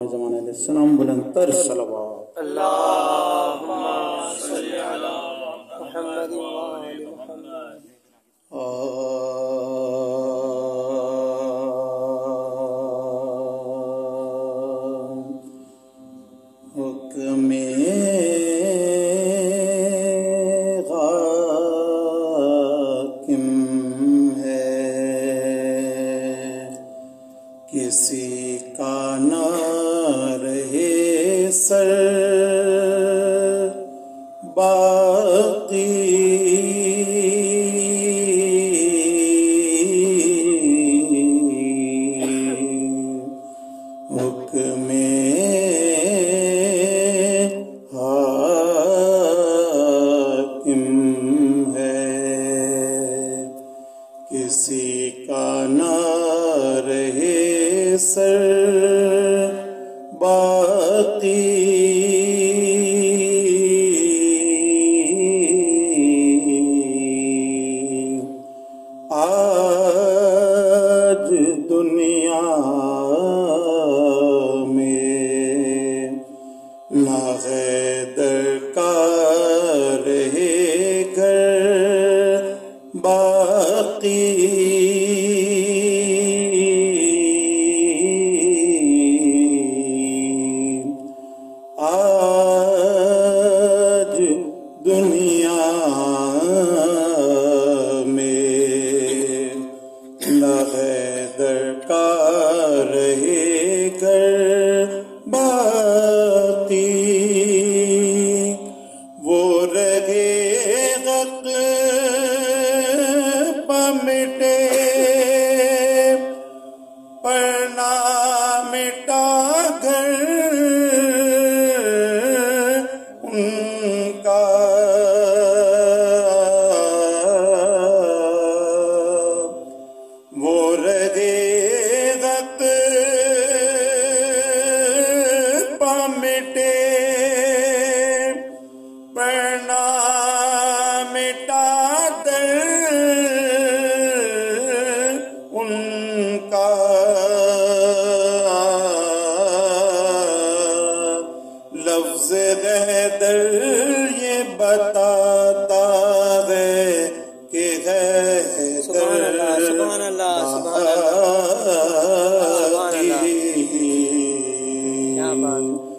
زمانے علیہ السلام بلند تر صلوات اللہم صلی علی محمد و آل محمد. حکم حاکم ہے کسی کا نہ رہے سر باقی حکم حاکم ہے کسی کا نہ رہے سر باقی آج دنیا میں نہ حیدر کا رہے گھر باقی آج دنیا میں نہ حیدر کا رہے گھر باقی وہ رہے غق پمٹے پر نہ مٹا گھر ان کا وہ رہے غق پمٹے پر نہ مٹا در ان کا لفظ حیدر یہ بتاتا ہے کہ سبحان اللہ سبحان اللہ سبحان اللہ سبحان اللہ. کیا بات ہے.